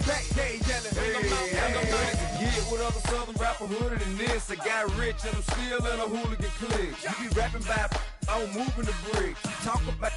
back, they yelling. Hey, I ain't ready to get with other southern rapper hooded than this. I got rich and I'm still in a hooligan clique. You be rapping by, I'm moving the bricks. You talk about,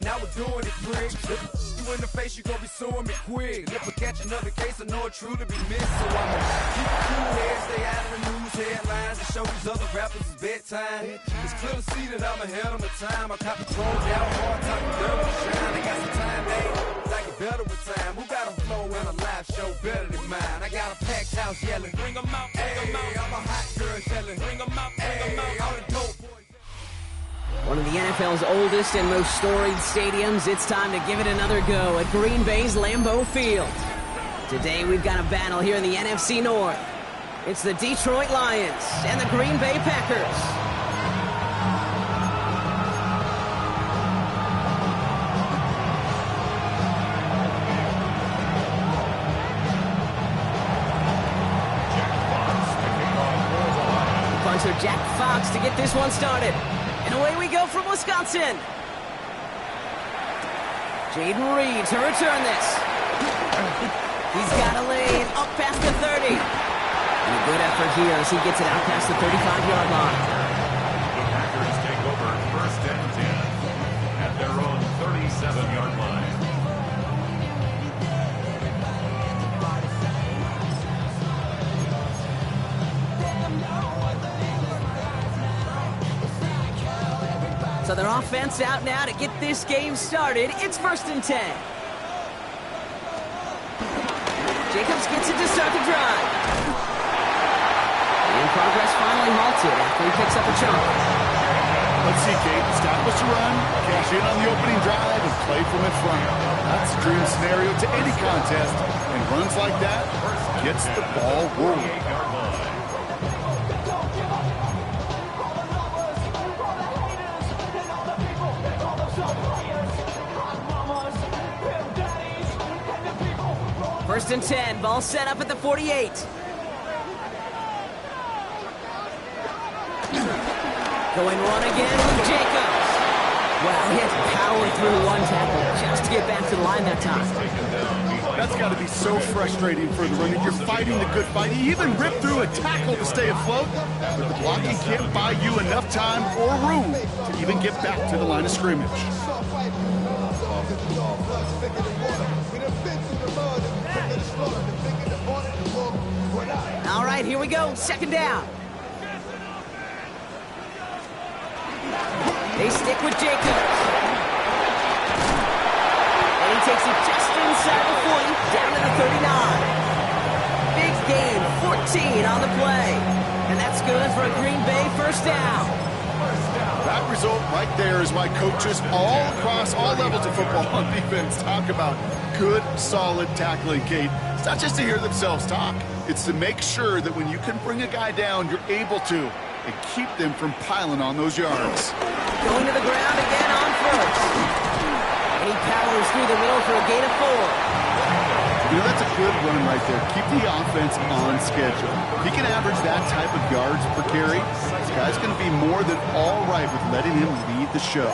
now we're doing it, pricks. You in the face, you gon' be suing me quick. If I catch another case, I know it truly be missed. So I'ma keep it cool head, stay out of the news headlines, and show these other rappers it's bedtime. It's clear to see that I'm ahead of my time. I cop the clothes out, hard talking dirty to shine. I got some time, babe, like it better with time. Who got a flow and a live show better than mine? I got a packed house yelling, bring 'em out, bring 'em out. I'm a hot girl yelling, bring 'em out, bring 'em out. All the dope boys. One of the NFL's oldest and most storied stadiums, it's time to give it another go at Green Bay's Lambeau Field. Today we've got a battle here in the NFC North. It's the Detroit Lions and the Green Bay Packers. Punter Jack Fox to get this one started. And away we go from Wisconsin. Jaden Reed to return this. He's got a lane up past the 30. And a good effort here as he gets it out past the 35-yard line. The Packers take over first and 10 at their own 37-yard line. So their offense out now to get this game started. It's first and 10. Jacobs gets it to start the drive. And progress finally halted after he picks up a chunk. Let's see, Kate. Establish a run, cash in on the opening drive, and play from in front. That's a dream scenario to any contest. And runs like that gets the ball rolling. First and 10, ball set up at the 48. Going one again with Jacobs. Wow, he had to power through one tackle just to get back to the line that time. That's got to be so frustrating for the runner. You're fighting the good fight. He even ripped through a tackle to stay afloat, but the blocking can't buy you enough time or room to even get back to the line of scrimmage. All right, here we go. Second down. They stick with Jacobs. And he takes it just inside the 40, down to the 39. Big gain, 14 on the play. And that's good for a Green Bay first down. That result right there is why coaches all across all levels of football on defense talk about good, solid tackling, Kate. It's not just to hear themselves talk. It's to make sure that when you can bring a guy down, you're able to, and keep them from piling on those yards. Going to the ground again on first. And he powers through the middle for a gain of 4. You know, that's a good run right there. Keep the offense on schedule. If he can average that type of yards per carry, this guy's going to be more than all right with letting him lead the show.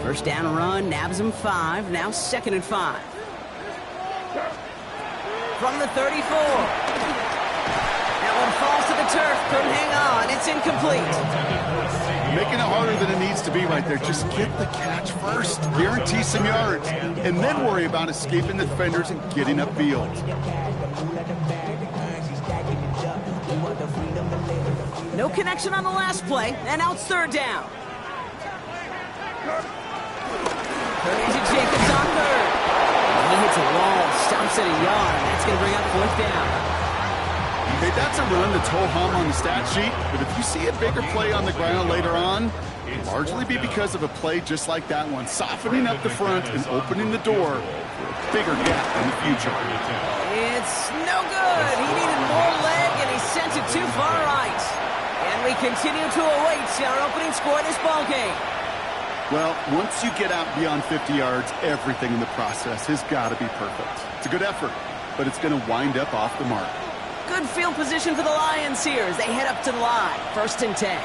First down run, nabs him 5, now second and 5. From the 34. That one falls to the turf, couldn't hang on, it's incomplete. Making it harder than it needs to be right there. Just get the catch first, guarantee some yards, and then worry about escaping the defenders and getting upfield. No connection on the last play, and now it's third down. Turning to Jacobs on third. He hits a wall, stops at a yard. That's going to bring up fourth down. Okay, that's a run that's ho-hum on the stat sheet, but if you see a bigger play on the ground later on, it'll largely be because of a play just like that one, softening up the front and opening the door for a bigger gap in the future. It's no good. He needed more leg, and he sent it to continue to await our opening score of this ball game. Well, once you get out beyond 50 yards, everything in the process has got to be perfect. It's a good effort, but it's going to wind up off the mark. Good field position for the Lions here as they head up to the line. 1st and 10.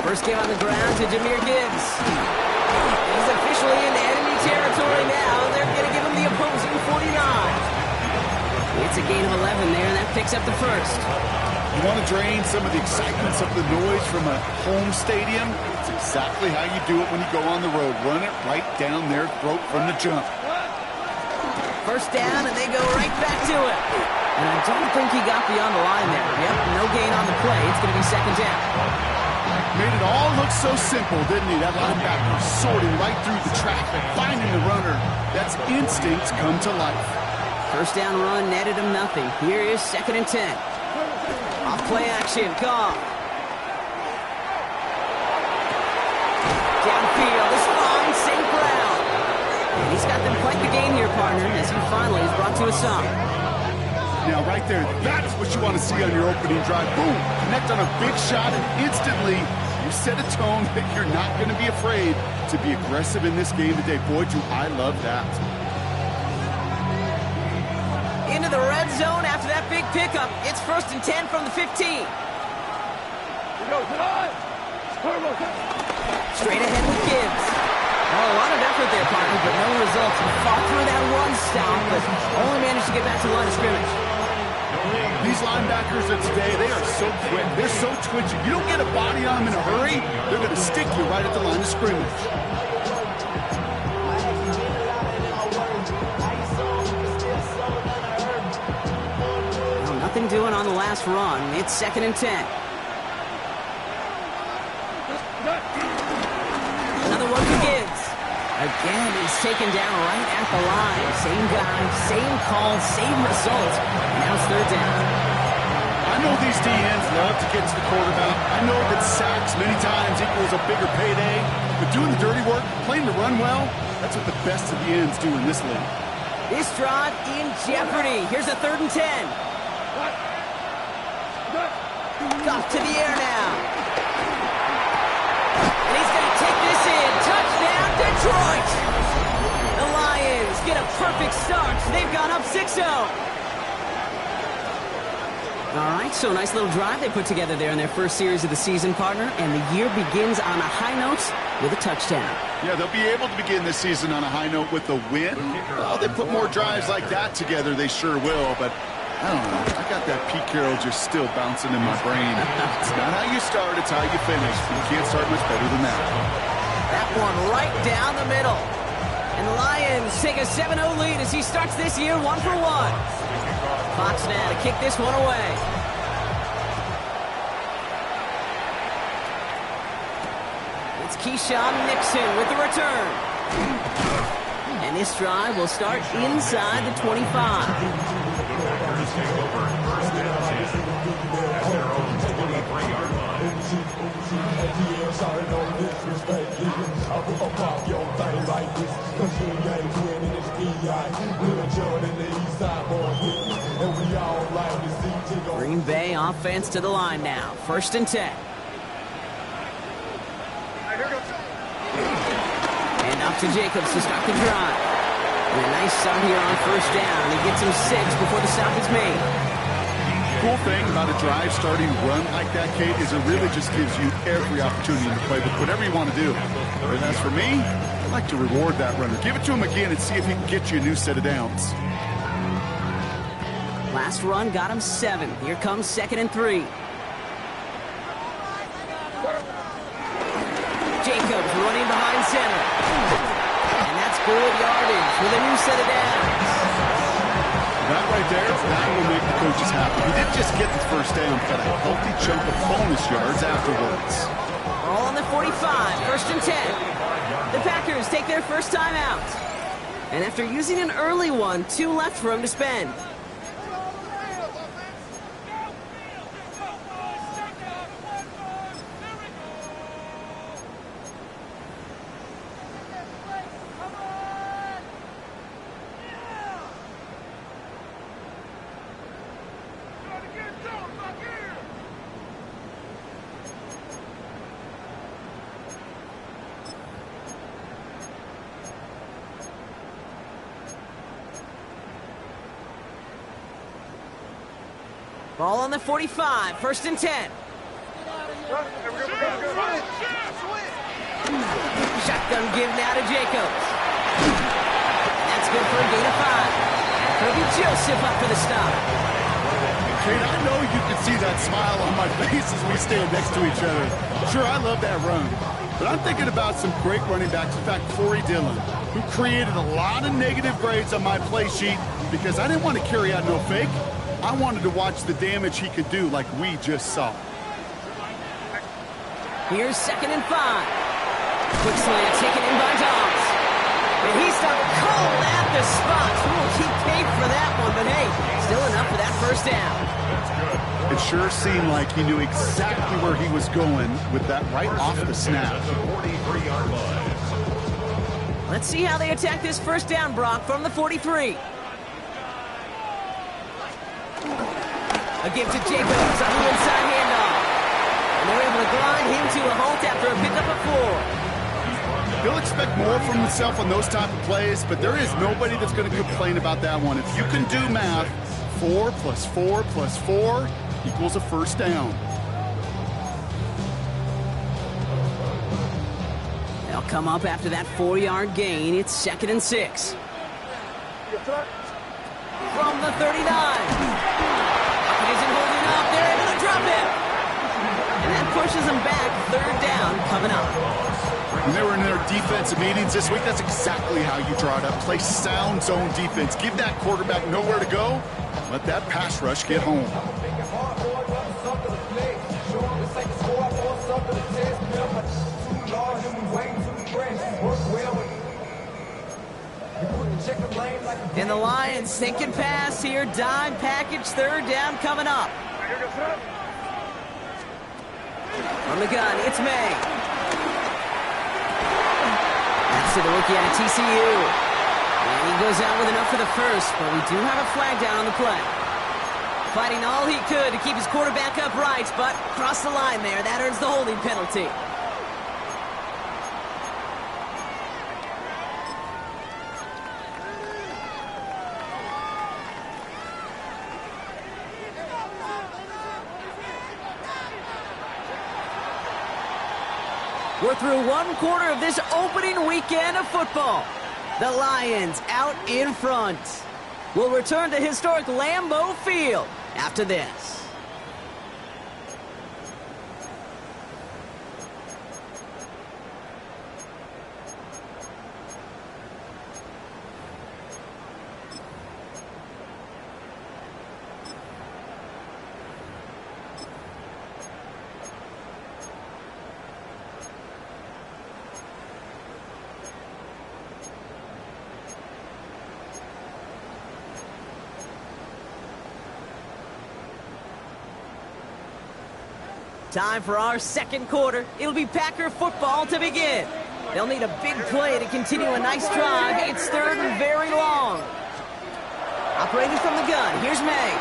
First game on the ground to Jahmyr Gibbs. He's officially in enemy territory now. They're going to give him the opposing 49. It's a gain of 11 there, and that picks up the first. You want to drain some of the excitement, some of the noise from a home stadium? It's exactly how you do it when you go on the road. Run it right down their throat from the jump. First down, and they go right back to it. And I don't think he got beyond the line there. Yep, no gain on the play. It's going to be 2nd down. Made it all look so simple, didn't he? That linebacker sorting right through the traffic, finding the runner. That's instinct come to life. First down run netted him nothing. Here is 2nd and 10. Off play action, Goff. Downfield, this fine, St. Brown. And he's got them quite the game here, partner, as he finally is brought to a stop. Now, right there, that's what you want to see on your opening drive. Boom! Connect on a big shot, and instantly you set a tone that you're not going to be afraid to be aggressive in this game today. Boy, do I love that. Into the red zone after that big pickup. It's 1st and 10 from the 15. Straight ahead with Gibbs. Oh, a lot of effort there, partner, but no results. He fought through that one stop, but only managed to get back to the line of scrimmage. These linebackers of today, they are so quick. They're so twitchy. You don't get a body on them in a hurry, they're going to stick you right at the line of scrimmage. Nothing doing on the last run. It's 2nd and 10. Another one for Gibbs. Again, he's taken down right at the line. Same guy, same call, same result. And now it's 3rd down. I know these DNs love to get to the quarterback. I know that sacks many times equals a bigger payday. But doing the dirty work, playing the run well, that's what the best of the ends do in this league. This drive in jeopardy. Here's a 3rd and 10. Off to the air now. And he's going to take this in. Touchdown, Detroit! The Lions get a perfect start. They've gone up 6-0. All right, so a nice little drive they put together there in their first series of the season, partner. And the year begins on a high note with a touchdown. Yeah, they'll be able to begin this season on a high note with a win. Well, they put more drives like that together, they sure will, but I don't know. I got that Pete Carroll just still bouncing in my brain. It's not how you start, it's how you finish. You can't start much better than that. That one right down the middle. And the Lions take a 7-0 lead as he starts this year 1 for 1. Fox now to kick this one away. It's Keyshawn Nixon with the return. And this drive will start inside the 25. Packers take over 1st and 10 at their own 23-yard line. Green Bay offense to the line now. 1st and 10. And off to Jacobs to start the drive. And a nice start here on 1st down. He gets him 6 before the stop is made. Cool thing about a drive starting run like that, Kate, is it really just gives you every opportunity to play with whatever you want to do. And as for me, I like to reward that runner. Give it to him again and see if he can get you a new set of downs. Last run got him 7. Here comes 2nd and 3. Jacobs running behind center. And that's good yardage with a new set of downs. That right there, that will make the coaches happy. He didn't just get the 1st down, but a healthy chunk of bonus yards afterwards. All on the 45, 1st and 10. The Packers take their first time out. And after using an early one, 2 left for him to spend. Ball on the 45, 1st and 10. Shotgun give now to Jacobs. And that's good for a gain of 5. Kirby Joseph up for the stop. Kate, I know you can see that smile on my face as we stand next to each other. Sure, I love that run. But I'm thinking about some great running backs. In fact, Corey Dillon, who created a lot of negative grades on my play sheet because I didn't want to carry out no fake. I wanted to watch the damage he could do like we just saw. Here's 2nd and 5. Quick slant taken in by Dobbs. And he stopped cold at the spot. He paid for that one, but hey, still enough for that 1st down. It sure seemed like he knew exactly where he was going with that right off the snap. Let's see how they attack this 1st down, Brock, from the 43. A give to Jacobs on the inside handoff. And they're able to grind him to a halt after a pickup of 4. He'll expect more from himself on those type of plays, but there is nobody that's going to complain about that one. If you can do math, 4 plus 4 plus 4 equals a 1st down. They'll come up after that 4-yard gain. It's 2nd and 6. From the 39. It isn't holding up. They're able to drop him. And that pushes them back. 3rd down coming up. When they were in their defensive meetings this week, that's exactly how you draw it up. Play sound zone defense. Give that quarterback nowhere to go. Let that pass rush get home. And the Lions thinking pass here. Dime package, 3rd down coming up. From the gun, it's May. That's to the rookie out of TCU. And he goes out with enough for the 1st, but we do have a flag down on the play. Fighting all he could to keep his quarterback upright, but crossed the line there. That earns the holding penalty. We're through 1 quarter of this opening weekend of football. The Lions out in front. We'll return to historic Lambeau Field after this. Time for our 2nd quarter. It'll be Packer football to begin. They'll need a big play to continue a nice drive. It's 3rd and very long. Operating from the gun, here's May.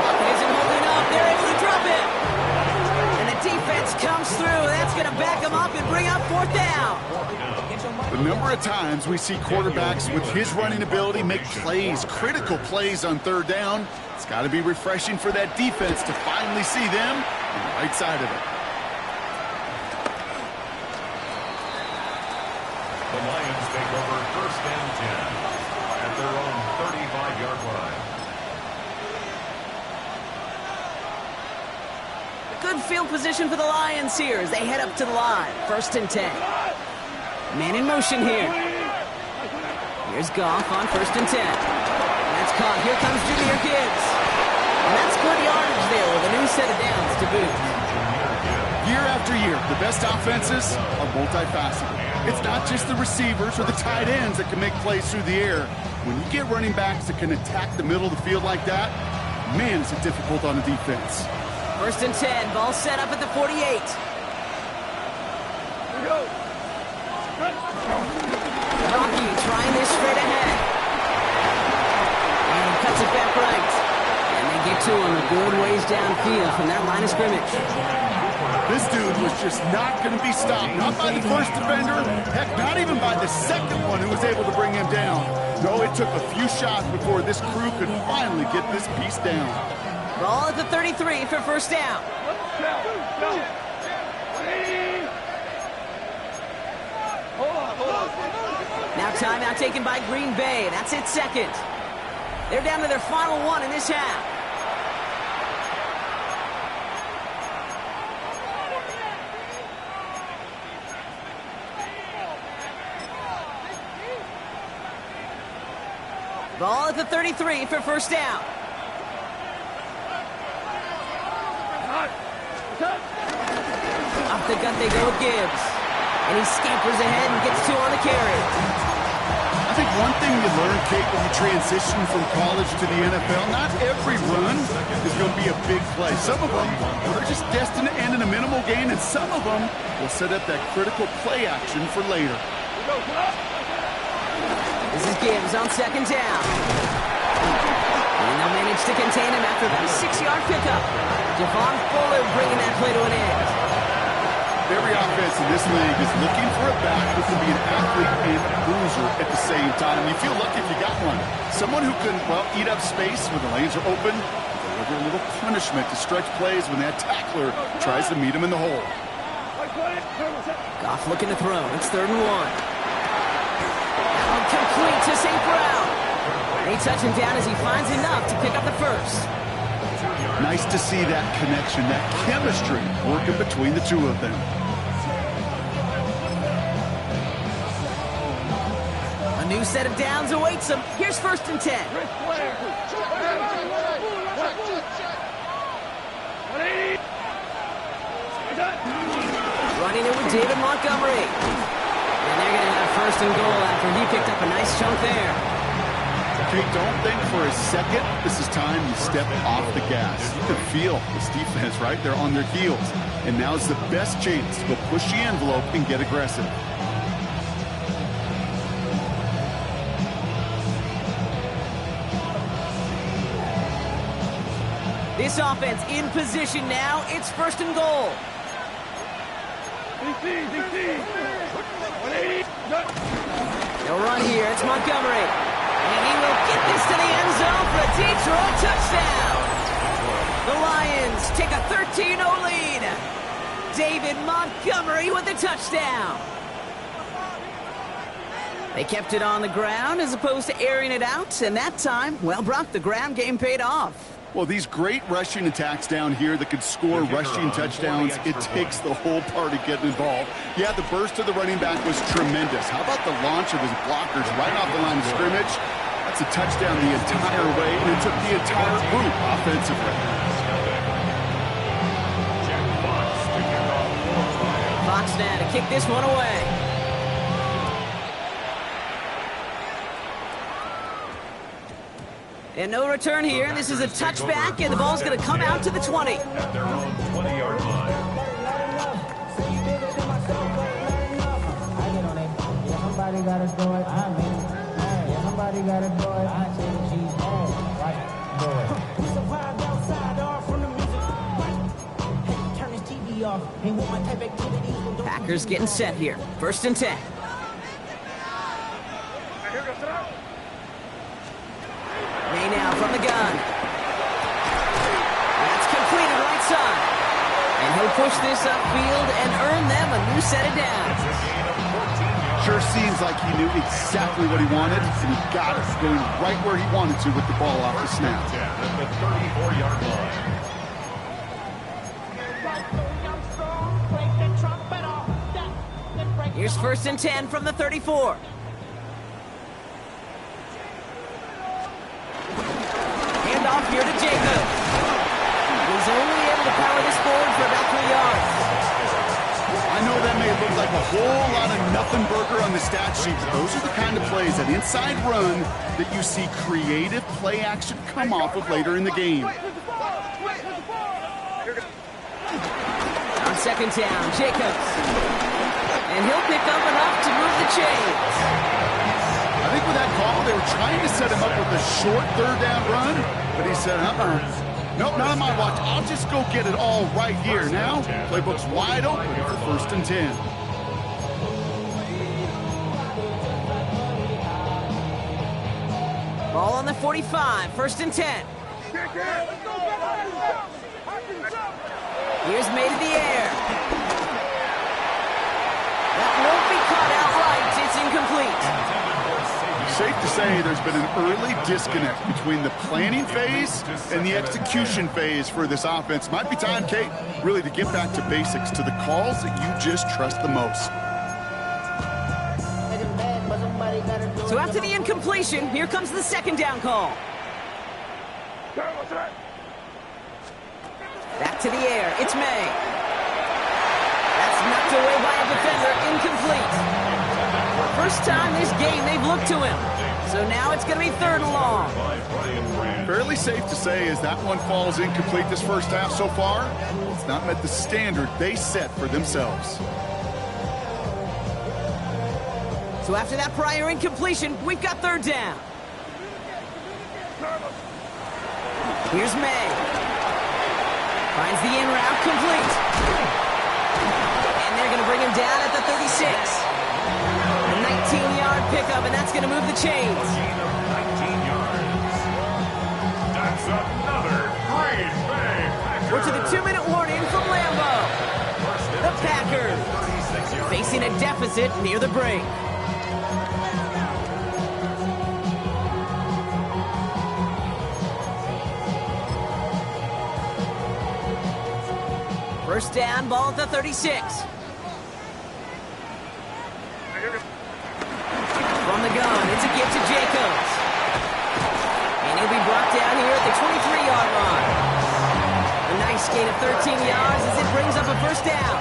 Pocket isn't holding up. They're able to drop it. And the defense comes through. That's going to back them up and bring up 4th down. The number of times we see quarterbacks with his running ability make plays, critical plays on 3rd down. It's got to be refreshing for that defense to finally see them on the right side of it. The Lions take over 1st and 10 at their own 35-yard line. Good field position for the Lions here as they head up to the line. 1st and 10. Man in motion here. Here's Goff on 1st and 10. That's caught. Here comes Jahmyr Gibbs. And that's good yardage there with a new set of downs to boot. Year after year, the best offenses are multifaceted. It's not just the receivers or the tight ends that can make plays through the air. When you get running backs that can attack the middle of the field like that, man, is it difficult on the defense. 1st and 10. Ball set up at the 48. Here we go. Rocky trying this straight ahead. And cuts it back right. And they get to him a good ways downfield from that line of scrimmage. This dude was just not going to be stopped. Not by the 1st defender. Heck, not even by the 2nd one who was able to bring him down. No, it took a few shots before this crew could finally get this piece down. Ball at the 33 for first down. Now timeout taken by Green Bay. That's its second. They're down to their final one in this half. Ball at the 33 for first down. Off the gut they go with Gibbs. And he scampers ahead and gets 2 on the carry. I think one thing you learn, Kate, when you transition from college to the NFL, not every run is going to be a big play. Some of them are just destined to end in a minimal gain, and some of them will set up that critical play action for later. This is Gibbs on second down. And they'll manage to contain him after about a 6-yard pickup. Javon Fuller bringing that play to an end. Every offense in this league is looking for a back who can be an athlete and a bruiser at the same time. You feel lucky if you got one. Someone who can, well, eat up space when the lanes are open, deliver a little punishment to stretch plays when that tackler tries to meet him in the hole. Goff looking to throw. It's 3rd and 1. Complete to St. Brown. They touch him down as he finds enough to pick up the first. Nice to see that connection, that chemistry working between the two of them. A new set of downs awaits him. Here's 1st and 10. Running it with David Montgomery. And they're going to have 1st and goal after he picked up a nice chunk there. Okay, don't think for a second this is time you step off the gas. You can feel this defense right there on their heels. And now's the best chance to go push the envelope and get aggressive. This offense in position now. It's 1st and goal. They'll run here. It's Montgomery. And he will get this to the end zone for a Detroit touchdown. The Lions take a 13-0 lead. David Montgomery with the touchdown. They kept it on the ground as opposed to airing it out. And that time, well, Brock, the ground game paid off. Well, these great rushing attacks down here that could score rushing touchdowns, it takes the whole party getting involved. Yeah, the burst of the running back was tremendous. How about the launch of his blockers right off the line of scrimmage? That's a touchdown the entire way, and it took the entire group offensively. Fox now to kick this one away. And no return here. This is a touchback, and the ball's going to come out to the 20. At their own 20-yard line. Somebody gotta do it. I mean, somebody gotta do it. I think she's bad. Right, do it. We survived outside, all from the music. Hey, turn this TV off. Ain't want my type activities. Packers getting set here. 1st and 10. May now from the gun. That's completed right side. And he'll push this upfield and earn them a new set of downs. Sure seems like he knew exactly what he wanted, and he got it, going right where he wanted to with the ball off the snap. At the 34-yard line. Here's 1st and 10 from the 34. Handoff here to Jacobs. He's only able to power this forward for about 3 yards. I know that may look like a whole lot of nothing burger on the stat sheet, but those are the kind of plays, that inside run, that you see creative play action come off of later in the game. On 2nd down, Jacobs. And he'll pick up enough to move the chains. I think with that call, they were trying to set him up with a short 3rd down run, but he said, nope, not on my watch. I'll just go get it all right here. Now, playbook's wide open for 1st and 10. Ball on the 45, 1st and 10. Here's made in the air. That won't be caught outright. It's incomplete. Safe to say there's been an early disconnect between the planning phase and the execution phase for this offense. Might be time, Kate, really to get back to basics, to the calls that you just trust the most. So after the incompletion, here comes the second down call. Back to the air. It's May. That's knocked away by a defender. Incomplete. First time this game they've looked to him. So now it's going to be third and long. Fairly safe to say as that one falls incomplete this first half so far, it's not met the standard they set for themselves. So after that prior incompletion, we've got third down. Here's May. Finds the in route complete. And they're going to bring him down at the 36. A 19-yard pickup, and that's going to move the chains. 19 yards. That's another Green Bay Packers. We're to the 2-minute warning from Lambeau. The Packers facing a deficit near the break. First down, ball at the 36. From the gun, it's a give to Jacobs. And he'll be brought down here at the 23-yard line. A nice gain of 13 yards as it brings up a first down.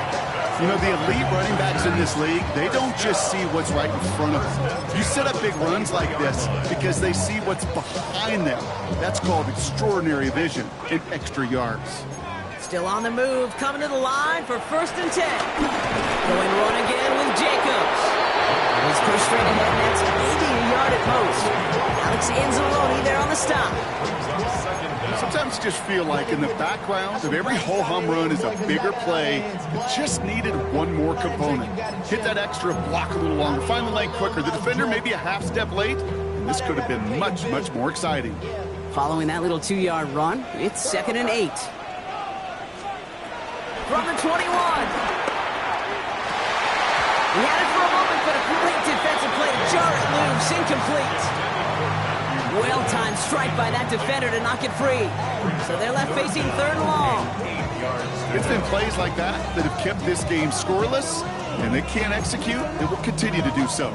You know, the elite running backs in this league, they don't just see what's right in front of them. You set up big runs like this because they see what's behind them. That's called extraordinary vision and extra yards. Still on the move, coming to the line for first and 10. Going run again with Jacobs. He's pushed straight ahead, and that's maybe a yard at most. Alex Anzalone there on the stop. Sometimes you just feel like in the background of every ho-hum run is a bigger play. It just needed one more component. Hit that extra block a little longer, find the lane quicker. The defender maybe a half step late, and this could have been much, much more exciting. Following that little 2-yard run, it's 2nd and 8. From the 21. He had it for a moment, but a great defensive play to jar it loose, incomplete. Well-timed strike by that defender to knock it free. So they're left facing third and long. It's been plays like that that have kept this game scoreless, and they can't execute. They will continue to do so.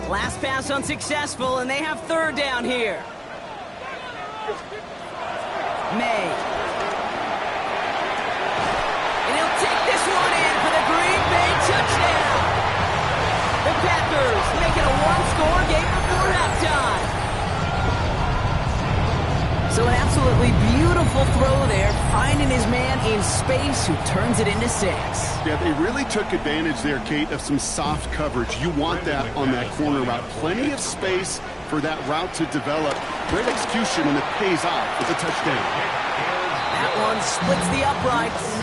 Last pass unsuccessful, and they have third down here. May. And he'll take this one in for the Green Bay touchdown. The Packers making a one-score game before halftime. So an absolutely beautiful throw there, finding his man in space who turns it into 6. Yeah, they really took advantage there, Kate, of some soft coverage. You want that on that corner route. Plenty of space for that route to develop. Great execution, and it pays off with a touchdown. That one splits the uprights.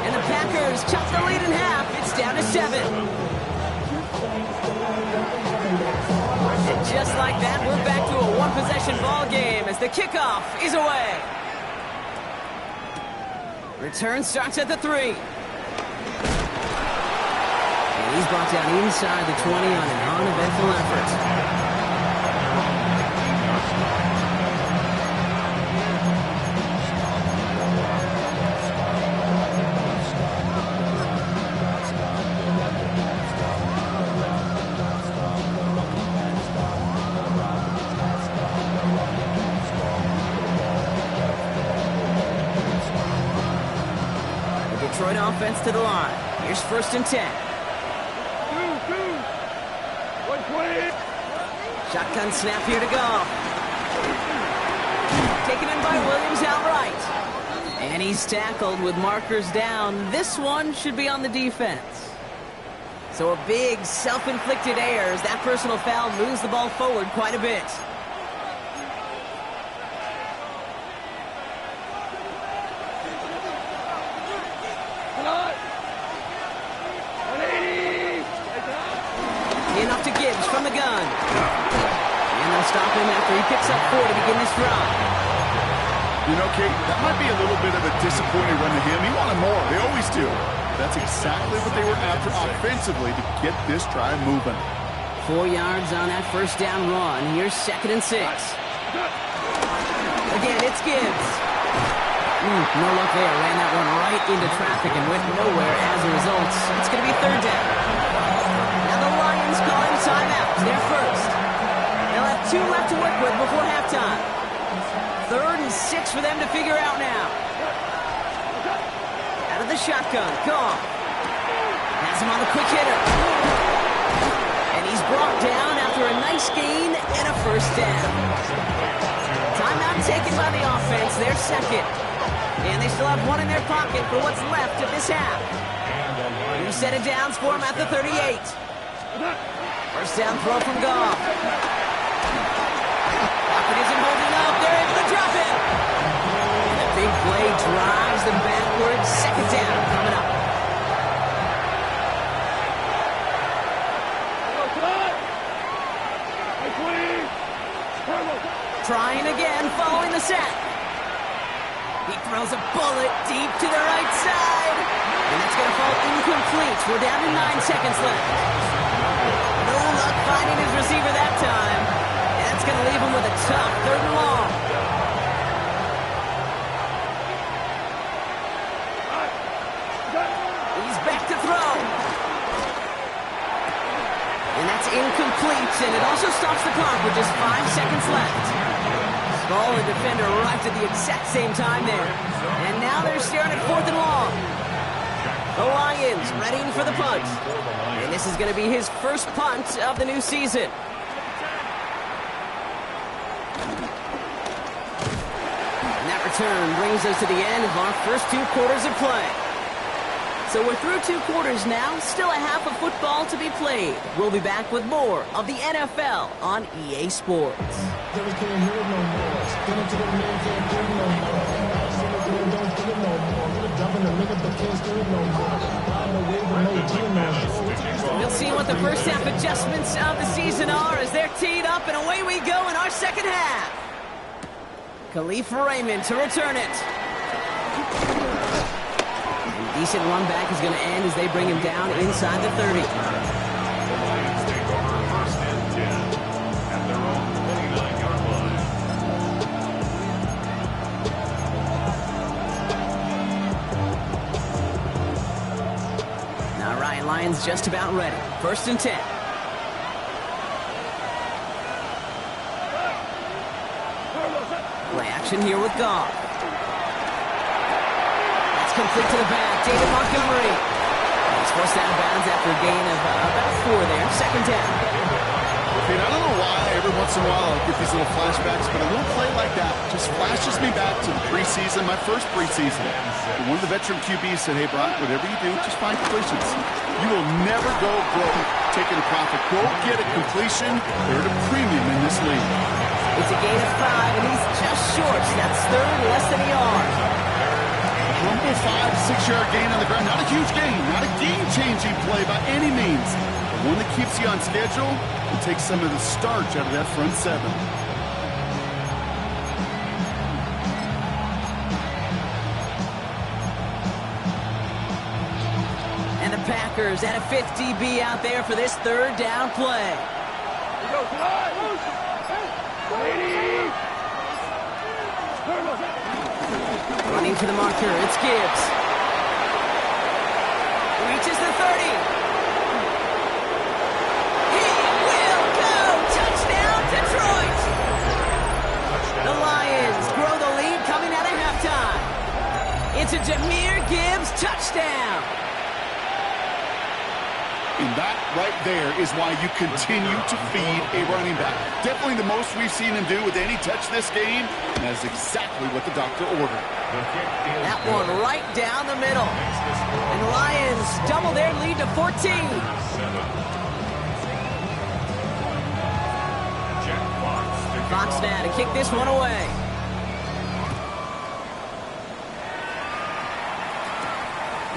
And the Packers chop the lead in half. It's down to 7. And just like that, we're back to a one-possession ball game as the kickoff is away. Return starts at the 3. And he's brought down inside the 20 on an uneventful effort. Detroit offense to the line. Here's first and 10. Shotgun snap here to go. Taken in by Williams outright. And he's tackled with markers down. This one should be on the defense. So a big self-inflicted error as that personal foul moves the ball forward quite a bit. shotgun. And they'll stop him after he picks up 4 to begin this drive. You know, Kate, that might be a little bit of a disappointing run to him. He wanted more. They always do. That's exactly what they were after offensively to get this drive moving. 4 yards on that first down run. Here's 2nd and 6. Again, it's Gibbs. No luck there. Ran that one right into traffic and went nowhere as a result. It's going to be 3rd down. Now the Lions calling timeout. They're first. They'll have 2 left to work with before halftime. 3rd and 6 for them to figure out now. Out of the shotgun. Goff. Has him on the quick hitter. And he's brought down after a nice gain and a first down. Timeout taken by the offense. They're second. And they still have 1 in their pocket for what's left of this half. 2 set of downs for him at the 38. First down throw from Goff. Pocket isn't holding up. They're able to drop it. And a big play drives them backwards. 2nd down coming up. Trying again, following the sack. He throws a bullet deep to the right side. And that's going to fall incomplete. We're down to 9 seconds left. No luck finding his receiver that time. And that's going to leave him with a tough 3rd and long. He's back to throw. And that's incomplete. And it also stops the clock with just 5 seconds left. Ball and defender arrived at the exact same time there. And now they're staring at 4th and long. The Lions readying for the punt. And this is going to be his first punt of the new season. And that return brings us to the end of our first 2 quarters of play. So we're through 2 quarters now, still a half of football to be played. We'll be back with more of the NFL on EA Sports. We'll see what the first half adjustments of the season are as they're teed up, and away we go in our second half. Khalif Raymond to return it. Decent run back is going to end as they bring him down inside the 30. The Lions take over 1st and 10 at their own 29-yard line. Now Ryan Lyons just about ready. 1st and 10. Play action here with Goff. Complete to the back, David Montgomery. He's forced out of bounds after a gain of about 4 there. 2nd down. I don't know why every once in a while I get these little flashbacks, but a little play like that just flashes me back to the preseason, my first preseason. And one of the veteran QBs said, hey, Brock, whatever you do, just find completions. You will never go broke taking a profit. Go get a completion. They're at a premium in this league. It's a gain of 5, and he's just short. So that's 3rd, less than a yard. Rumble 5-6-yard gain on the ground. Not a huge gain, not a game-changing play by any means. But one that keeps you on schedule and takes some of the starch out of that front 7. And the Packers at a 50-B out there for this 3rd down play. Running to the marker, it's Gibbs. Reaches the 30. He will go! Touchdown, Detroit! The Lions grow the lead coming out of halftime. It's a Jahmyr Gibbs touchdown. And that right there is why you continue to feed a running back. Definitely the most we've seen him do with any touch this game, and that is exactly what the doctor ordered. That one right down the middle. And the Lions double their lead to 14. Fox now to kick this one away.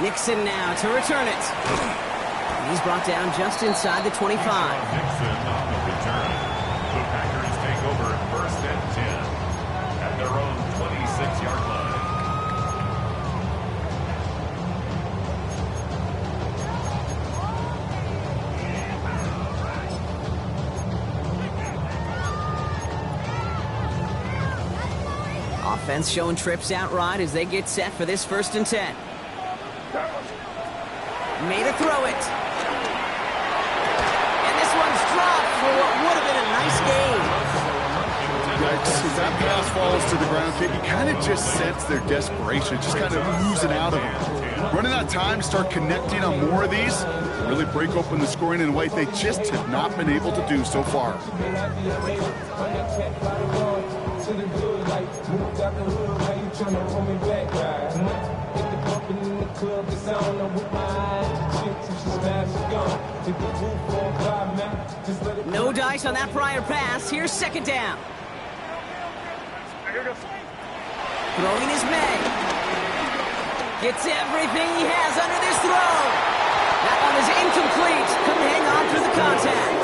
Nixon now to return it. He's brought down just inside the 25. Nixon on the return. Defense showing trips out right as they get set for this 1st and 10. Made a throw it. And this one's dropped for what would have been a nice game. As that pass falls to the ground, Kate, you kind of just sense their desperation, just kind of oozing out of them. Running out of time to start connecting on more of these, really break open the scoring in a way they just have not been able to do so far. No dice on that prior pass. Here's 2nd down. Throwing is May. Gets everything he has under this throw. That one is incomplete. Couldn't hang on through the contact.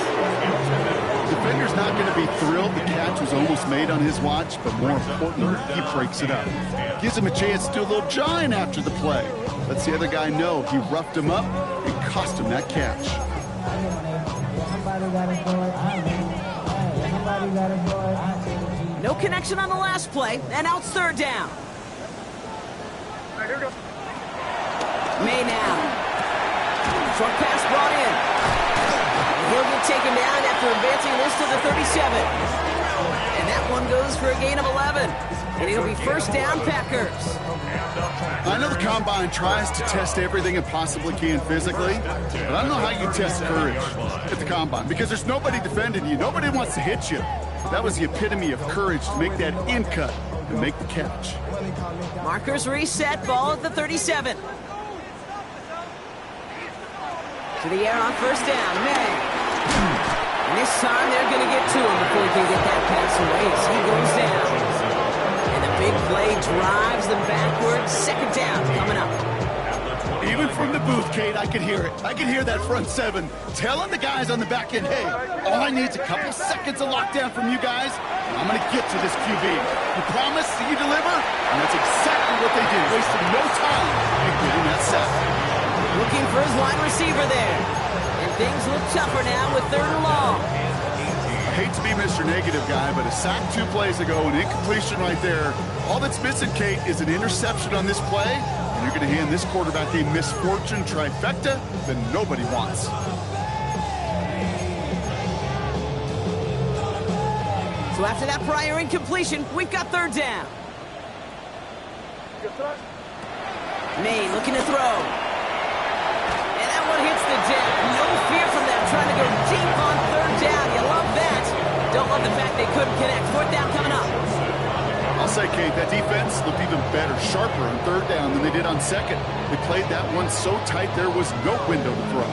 Defender's not going to be thrilled the catch was almost made on his watch, but more importantly, he breaks it up. Gives him a chance to do a little jawing after the play. Lets the other guy know he roughed him up and cost him that catch. No connection on the last play, and now it's 3rd down. May now. Short pass brought in. He'll get taken down after advancing this to the 37. And that one goes for a gain of 11. And it'll be 1st down, Packers. I know the Combine tries to test everything it possibly can physically, but I don't know how you test courage at the Combine, because there's nobody defending you. Nobody wants to hit you. That was the epitome of courage, to make that in cut and make the catch. Markers reset, ball at the 37. To the air on 1st down, May. And this time they're going to get to him before he can get that pass away as he goes down. And the big play drives them backwards. 2nd down coming up. Even from the booth, Kate, I could hear it. I could hear that front 7 telling the guys on the back end, hey, all I need is a couple seconds of lockdown from you guys, and I'm going to get to this QB. You promise that you deliver? And that's exactly what they did, wasting no time in getting that sack. Looking for his wide receiver there. And things look tougher now with 3rd and long. I hate to be Mr. Negative guy, but a sack 2 plays ago, an incompletion right there. All that's missing, Kate, is an interception on this play, and you're going to hand this quarterback a misfortune trifecta that nobody wants. So after that prior incompletion, we've got 3rd down. May looking to throw. And that one hits the deck. No fear from them, trying to go deep on 3rd down. You love that. Don't love the fact they couldn't connect. 4th down coming up. I'll say, Kate, that defense looked even better, sharper on 3rd down than they did on 2nd. They played that one so tight there was no window to throw.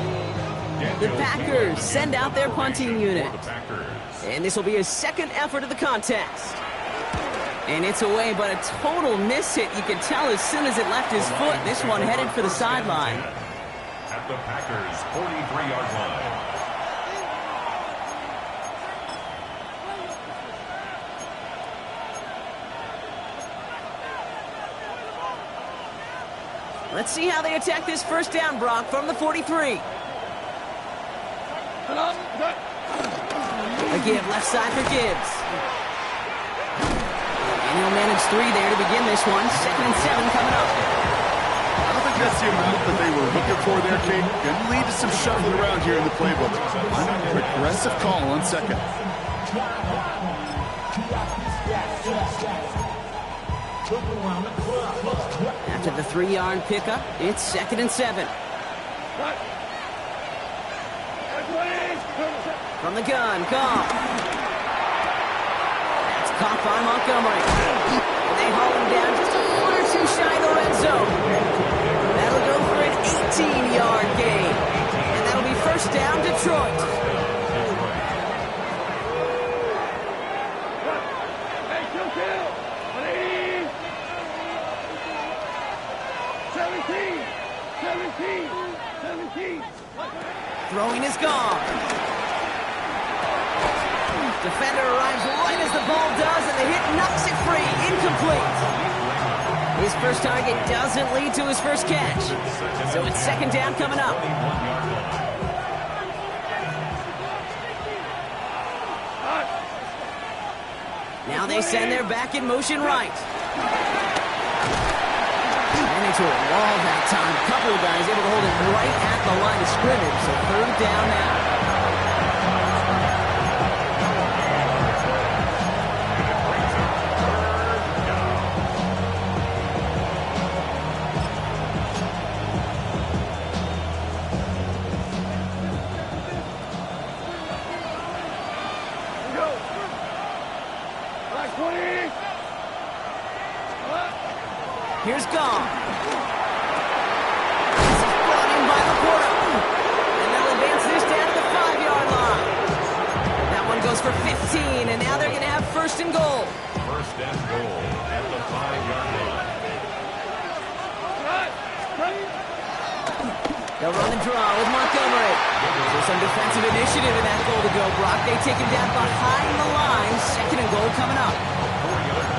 The Packers send out their punting unit. And this will be his 2nd effort of the contest. And it's away, but a total miss hit. You can tell as soon as it left his foot. This one headed for the sideline. At the Packers' 43-yard line. Let's see how they attack this 1st down, Brock, from the 43. A give, left side for Gibbs. And he'll manage 3 there to begin this one. 2nd and 7 coming up. I don't think that's the amount that they were looking for there, Kate. Going to lead to some shuffling around here in the playbook. Aggressive call on 2nd. After the 3-yard pickup, it's 2nd and 7. From the gun, Goff. That's caught by Montgomery. And they haul him down just a foot or 2 shy of the red zone. That'll go for an 18-yard gain. And that'll be 1st down, Detroit. Throwing is gone. Defender arrives right as the ball does, and the hit knocks it free. Incomplete. His first target doesn't lead to his first catch. So it's 2nd down coming up. Now they send their back in motion right. Ran into a wall that time. A couple of guys able to hold it right at the line of scrimmage. So third down now. Here's Gong. This is brought in by Laporta. And they'll advance this down to the 5-yard line. That one goes for 15, and now they're going to have first and goal. First and goal at the 5-yard line. They'll run the draw with Montgomery. So some defensive initiative in that goal to go. Brock, they take him down behind the line. Second and goal coming up.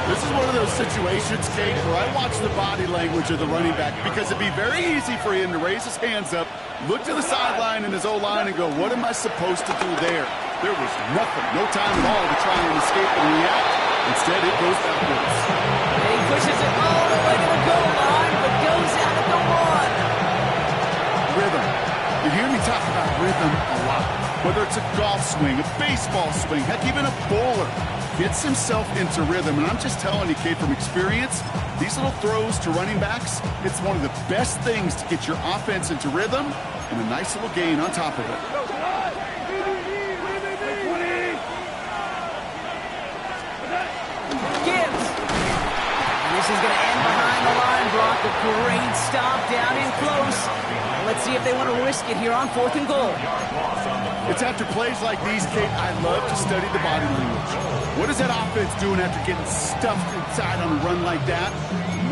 This is one of those situations, Kate, where I watch the body language of the running back because it'd be very easy for him to raise his hands up, look to the sideline in his O-line and go, what am I supposed to do there? There was nothing, no time at all to try and escape and react. Instead, it goes backwards. And he pushes it all the way to the goal line, but goes out at the 1. Rhythm. You hear me talk about rhythm a lot. Whether it's a golf swing, a baseball swing, heck, even a bowler. Gets himself into rhythm, and I'm just telling you, Kate, from experience, these little throws to running backs, it's one of the best things to get your offense into rhythm and a nice little gain on top of it. Gibbs. And this is going to end behind the line, Brock. A great stop down in close. Let's see if they want to risk it here on 4th and goal. It's after plays like these, Kate, I love to study the body language. What is that offense doing after getting stuffed inside on a run like that?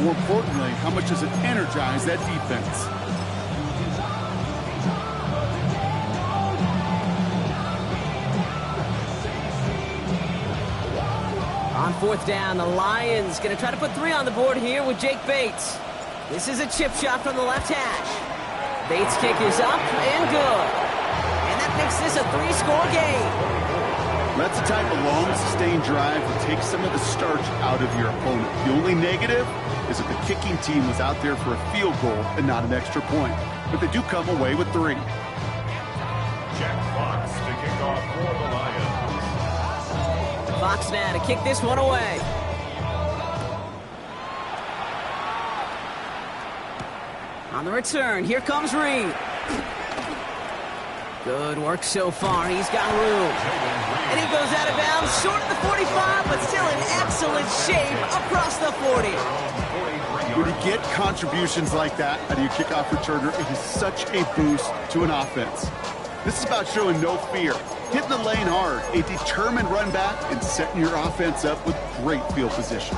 More importantly, how much does it energize that defense? On 4th down, the Lions going to try to put 3 on the board here with Jake Bates. This is a chip shot from the left hash. Bates' kick is up and good. And that makes this a 3-score game. That's the type of long, sustained drive that takes some of the starch out of your opponent. The only negative is that the kicking team was out there for a field goal and not an extra point. But they do come away with 3. Jack Fox to kick off for the Lions. Fox now to kick this one away. On the return, here comes Reed. Good work so far. He's got room. And he goes out of bounds, short of the 45, but still in excellent shape across the 40. When you get contributions like that out of your kickoff returner, it is such a boost to an offense. This is about showing no fear, hitting the lane hard, a determined run back, and setting your offense up with great field position.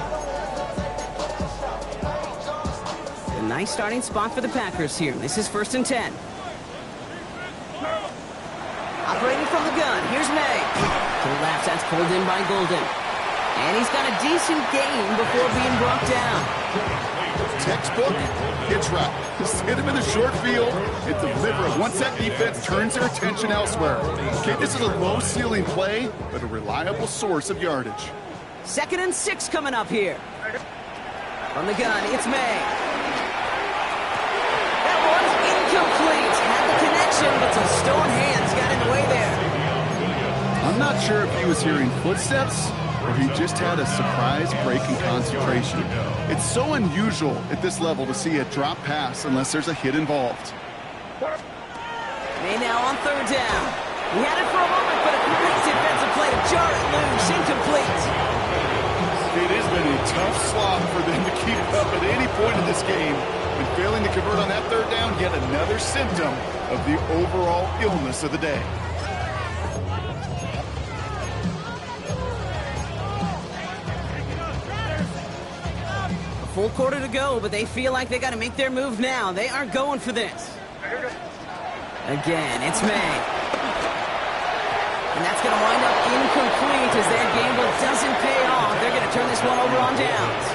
A nice starting spot for the Packers here. This is 1st and 10. Operating from the gun, here's May. To the left, that's pulled in by Golden. And he's got a decent gain before being brought down. Textbook, it's right. Just hit him in the short field and deliver it. Once that defense turns their attention elsewhere. Okay, this is a low-ceiling play, but a reliable source of yardage. 2nd and 6 coming up here. From the gun, it's May. That one's incomplete. Had the connection, but some stone hands got in the way there. I'm not sure if he was hearing footsteps or he just had a surprise break in concentration. It's so unusual at this level to see a drop pass unless there's a hit involved. May now on 3rd down. He had it for a moment, but a great defensive play to jar it loose. Incomplete. It has been a tough slog for them to keep up at any point in this game. And failing to convert on that 3rd down, yet another symptom of the overall illness of the day. Full quarter to go, but they feel like they got to make their move now. They are going for this. Again, it's May. And that's going to wind up incomplete as their gamble doesn't pay off. They're going to turn this one over on downs.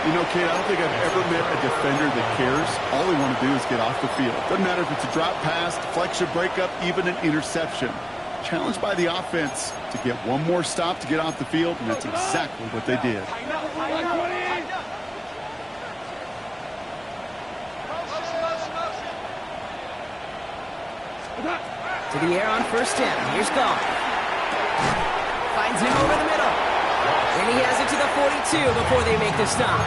You know, Kate, I don't think I've ever met a defender that cares. All they want to do is get off the field. Doesn't matter if it's a drop pass, deflection, breakup, even an interception. challenged by the offense to get one more stop to get off the field, and that's exactly what they did. To the air on first down. Here's Goff. Finds him over the middle. And he has it to the 42 before they make the stop.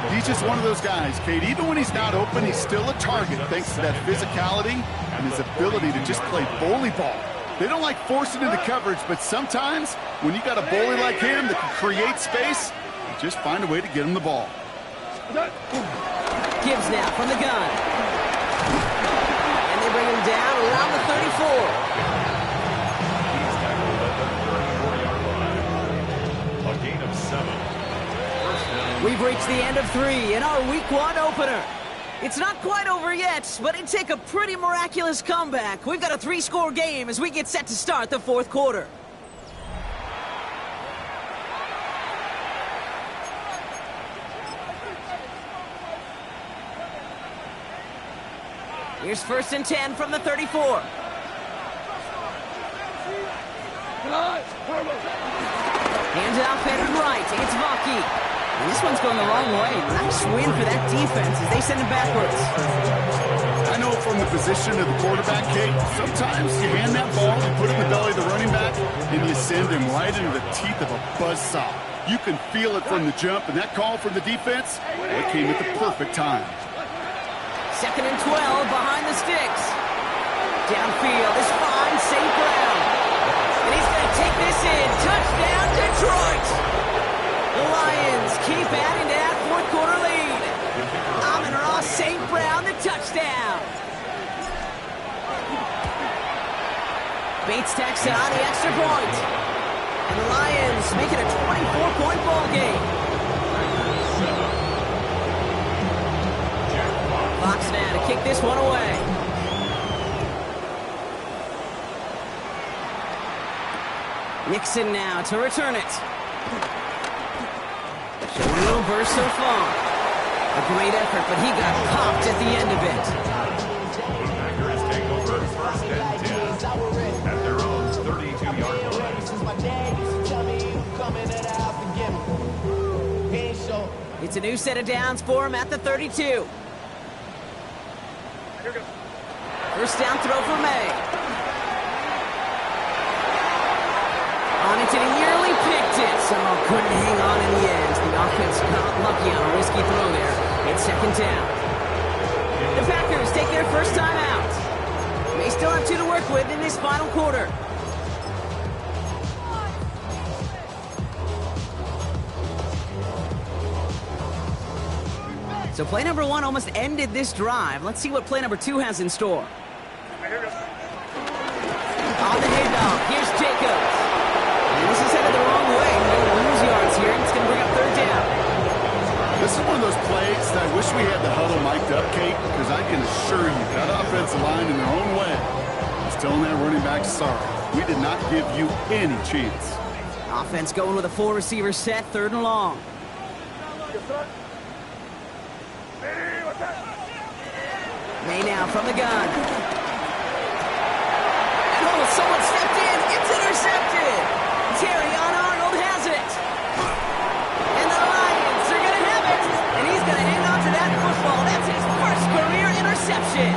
He's just one of those guys, Kate. Even when he's not open, he's still a target thanks to that physicality and his ability to just play bully ball. They don't like forcing into coverage, but sometimes when you got a bully like him that can create space, you just find a way to get him the ball. Gibbs now from the gun. And they bring him down around the 34. He's tackled at the 34-yard line. A gain of 7. We've reached the end of 3 in our Week 1 opener. It's not quite over yet, but it'd take a pretty miraculous comeback. We've got a 3-score game as we get set to start the 4th quarter. Here's 1st and 10 from the 34. Hands off headed right. It's Vaki. This one's going the wrong way. Nice win for that defense as they send it backwards. I know from the position of the quarterback, Kate, sometimes you hand that ball, you put it in the belly of the running back, and you send him right into the teeth of a buzzsaw. You can feel it from the jump, and that call from the defense, well, it came at the perfect time. 2nd and 12 behind the sticks. Downfield is fine, St. Brown. And he's going to take this in. Touchdown, Detroit! The Lions keep adding to that 4th quarter lead. Amon-Ra St. Brown, the touchdown. Bates tacks on the extra point. And the Lions make it a 24-point ball game. Fox now to kick this one away. Nixon now to return it. Showing a little burst so far. A great effort, but he got popped at the end of it. The Packers take over 1st and 10 at their own 32-yard line. It's a new set of downs for him at the 32. 1st down throw for May. On it, and he nearly picked it. Somehow couldn't hang on in the end. The offense got lucky on a risky throw there. It's 2nd down. The Packers take their first time out. They still have 2 to work with in this final quarter. So play number 1 almost ended this drive. Let's see what play number 2 has in store. On the handoff, here's Jacobs. This is headed the wrong way. They're going to lose yards here, and it's going to bring up 3rd down. This is one of those plays that I wish we had the huddle mic'd up, Kate, because I can assure you that offensive line in their own way is telling that running back, sorry, we did not give you any chance. Offense going with a 4-receiver set, 3rd and long. May now from the gun. And someone stepped in. It's intercepted. Terry on Arnold has it. And the Lions are going to have it. And he's going to hang on to that football. That's his first career interception.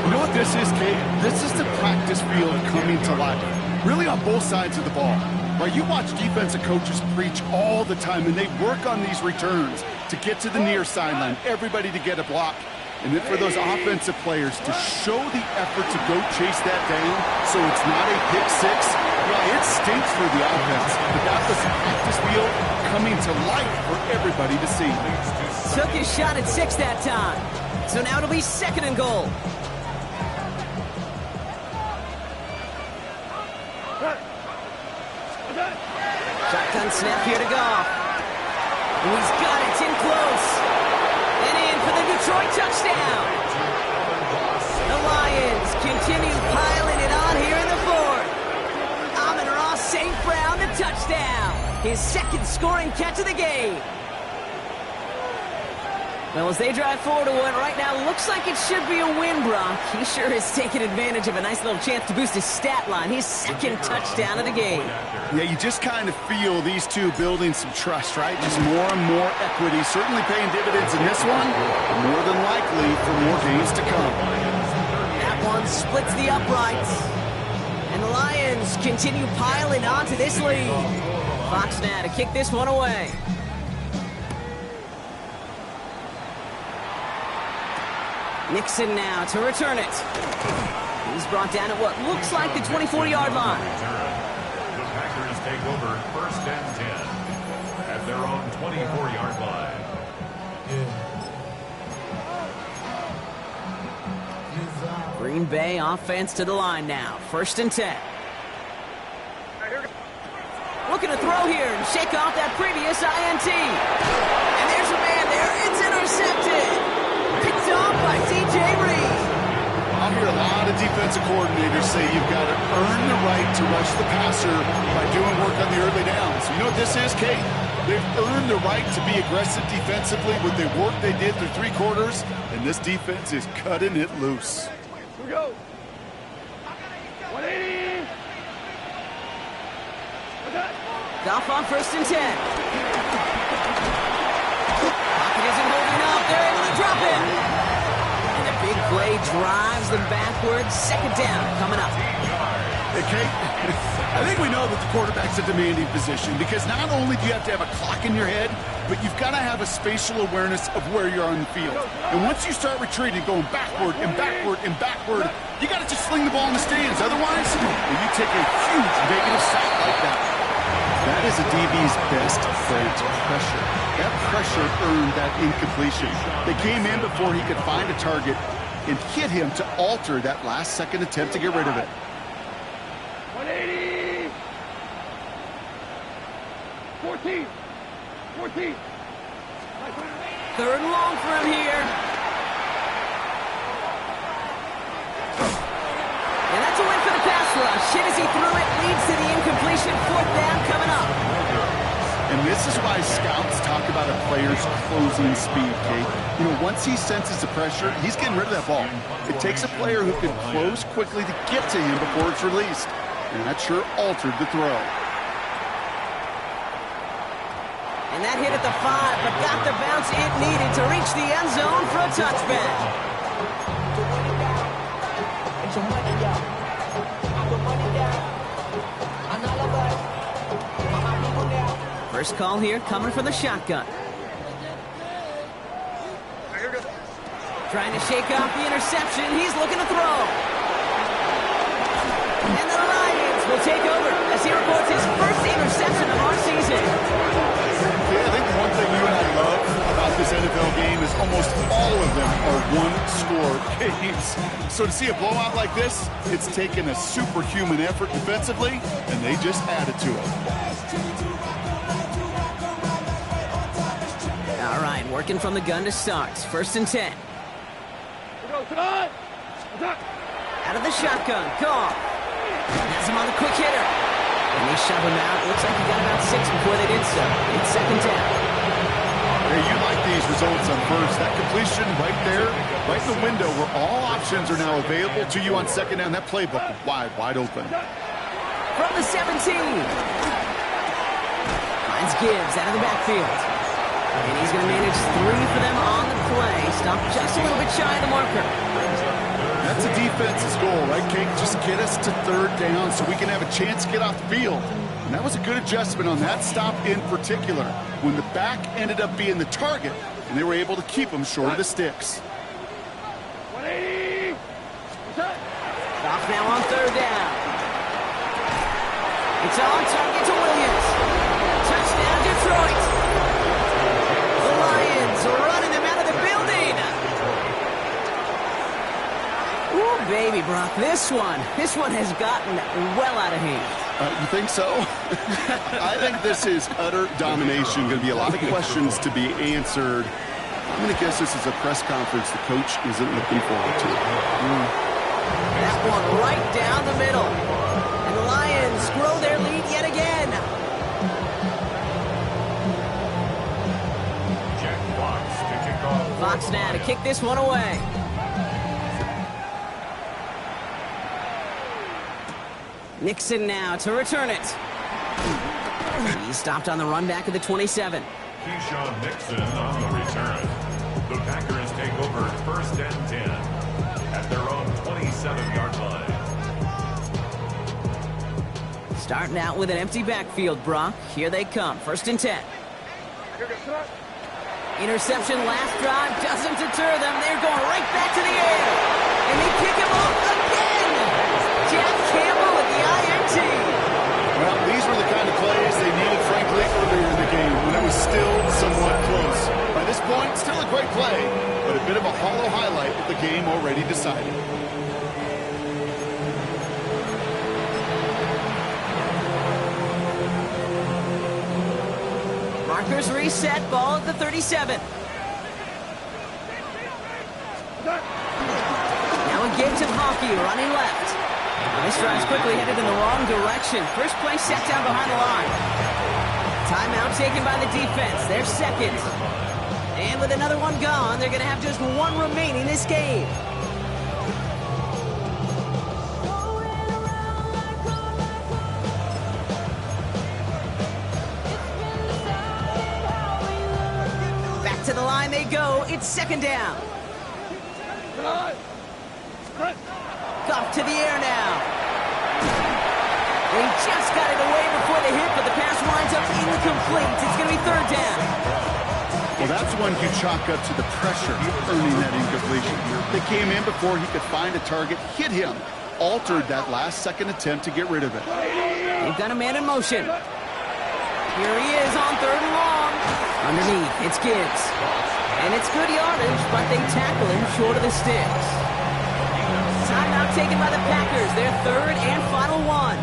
You know what this is, Kate? This is the practice field coming to life. Really on both sides of the ball. Right, you watch defensive coaches preach all the time, and they work on these returns to get to the near sideline, everybody to get a block. And then for those offensive players to show the effort to go chase that down so it's not a pick six, yeah, it stinks for the offense. But that was the practice field coming to life for everybody to see. Took his shot at 6 that time. So now it'll be 2nd and goal. Shotgun snap here to Goff. And he's got it. It's in close. And in for the Detroit touchdown. The Lions continue piling it on here in the 4th. Amon-Ra St. Brown, the touchdown. His 2nd scoring catch of the game. Well, as they drive forward to what right now looks like it should be a win, Brock. He sure is taking advantage of a nice little chance to boost his stat line. His second touchdown of the game. Yeah, you just kind of feel these two building some trust, right? Just more and more equity, certainly paying dividends in this one, more than likely for more games to come. That one splits the uprights. And the Lions continue piling onto this lead. Fox now to kick this one away. Nixon now to return it. He's brought down at what looks like the 24-yard line. The Packers take over 1st and 10 at their own 24-yard line. Green Bay offense to the line now. 1st and 10. Looking to throw here and shake off that previous INT. And there's a man there. It's intercepted. Picked off by DJ Reed. I'll hear a lot of defensive coordinators say you've got to earn the right to rush the passer by doing work on the early downs. You know what this is, Kate? They've earned the right to be aggressive defensively with the work they did through 3 quarters, and this defense is cutting it loose. Here we go. 180. Goff on 1st and 10. Pocket isn't holding up. They're able to drop it. And a big play drives them backwards. 2nd down coming up. Hey, Kate, I think we know that the quarterback's a demanding position because not only do you have to have a clock in your head, but you've got to have a spatial awareness of where you're on the field. And once you start retreating, going backward and backward and backward, you got to just sling the ball in the stands. Otherwise, you take a huge negative sack like that. That is a DB's best friend, pressure. That pressure earned that incompletion. They came in before he could find a target and hit him to alter that last-second attempt to get rid of it. 180. 14. 14. 3rd and long for him here. And that's a win for the pass rush. Hit as he threw it, leads to the incompletion. 4th down coming up. And this is why scouts talk about a player's closing speed, Kate. You know, once he senses the pressure, he's getting rid of that ball. It takes a player who can close quickly to get to him before it's released. And that sure altered the throw. And that hit at the 5, but got the bounce it needed to reach the end zone for a touchback. First call here coming from the shotgun. Trying to shake off the interception. He's looking to throw. And the Lions will take over as he records his first interception of our season. Yeah, I think one thing you and I love about this NFL game is almost all of them are one-score games. So to see a blowout like this, it's taken a superhuman effort defensively, and they just added to it. All right, working from the gun to start. 1st and 10. Out of the shotgun, Goff. Has him on the quick hitter. And they shove him out. Looks like he got about 6 before they did so. It's 2nd down. Hey, you like these results on first. That completion right there, right in the window where all options are now available to you on 2nd down. That playbook wide open. From the 17. Finds Gibbs out of the backfield. And he's going to manage 3 for them on the play. Stop just a little bit shy of the marker. That's a defense's goal, right, Kate? Just get us to 3rd down so we can have a chance to get off the field. And that was a good adjustment on that stop in particular, when the back ended up being the target, and they were able to keep him short of the sticks. 180. Goff now on 3rd down. It's on target to Williams. Touchdown, Detroit. The Lions are running them out of the building. Ooh, baby, Brock, this one has gotten well out of hand. You think so? I think this is utter domination. Going to be a lot of questions to be answered. I'm going to guess this is a press conference the coach isn't looking forward to. That one right down the middle. And the Lions grow their lead yet again. Jack Fox to kick off Fox now to kick this one away. Nixon now to return it. He's stopped on the run back of the 27. Keyshawn Nixon on the return. The Packers take over first and 10 at their own 27-yard line. Starting out with an empty backfield, Brock. Here they come. First and 10. Interception last drive doesn't deter them. They're going right back to the air. And they kick him off again. Jeff Campbell with the INT. Well, these were the kind of plays they needed, frankly, earlier in the game when it was still somewhat close. By this point, still a great play, but a bit of a hollow highlight with the game already decided. Markers reset, ball at the 37. Now a give to Hockey, running left. This drive's quickly headed in the wrong direction. First play set down behind the line. Timeout taken by the defense. They're second. And with another one gone, they're going to have just one remaining this game. To the line they go. It's second down. Goff to the air now. He just got it away before the hit, but the pass winds up incomplete. It's going to be third down. Well, that's one you chalk up to the pressure earning that incompletion. They came in before he could find a target, hit him, altered that last-second attempt to get rid of it. They've got a man in motion. Here he is on third and long. Underneath, it's Gibbs. And it's good yardage, but they tackle him short of the sticks. Timeout taken by the Packers, their third and final one.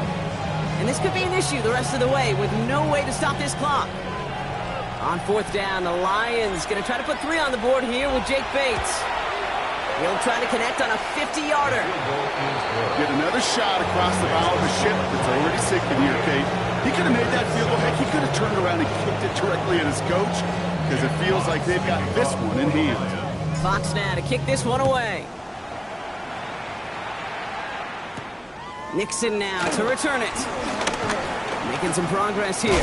And this could be an issue the rest of the way with no way to stop this clock. On fourth down, the Lions going to try to put 3 on the board here with Jake Bates. He'll try to connect on a 50-yarder. Get another shot across the bow of the ship that's already sinking here, Kate. He could have made that field goal. Heck, he could have turned around and kicked it directly at his coach because it feels like they've got this one in hand. Fox now to kick this one away. Nixon now to return it. Making some progress here.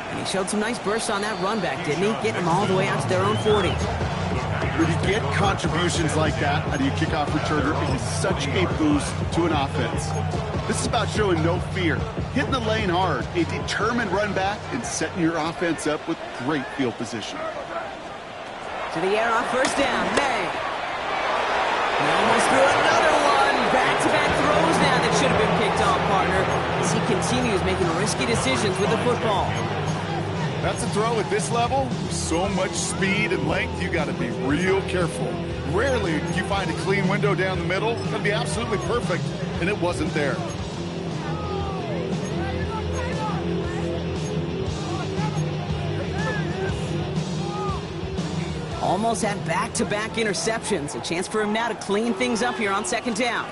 And he showed some nice bursts on that run back, didn't he? Getting them all the way out to their own 40. When you get contributions like that out of your kickoff returner, it is such a boost to an offense. This is about showing no fear, hitting the lane hard, a determined run back, and setting your offense up with great field position. To the air on first down, May. He almost threw another one. Back-to-back throws now that should have been picked off, partner, as he continues making risky decisions with the football. That's a throw at this level. So much speed and length, you got to be real careful. Rarely do you find a clean window down the middle. It's going to be absolutely perfect, and it wasn't there. Almost had back-to-back interceptions. A chance for him now to clean things up here on second down.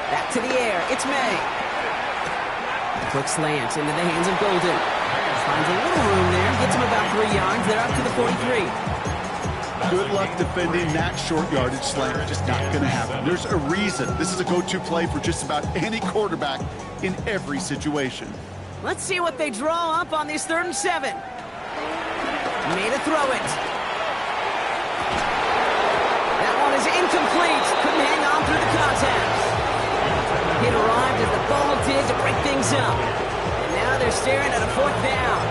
Back to the air. It's May. Quick slant into the hands of Golden. Finds a little room there. Gets him about 3 yards. They're up to the 43. Good luck defending that short yardage slant. Just not going to happen. There's a reason. This is a go-to play for just about any quarterback in every situation. Let's see what they draw up on this 3rd and 7. Made a throw it. That one is incomplete. Couldn't hang on through the contact. It arrived as the ball did to break things up. And now they're staring at a 4th down.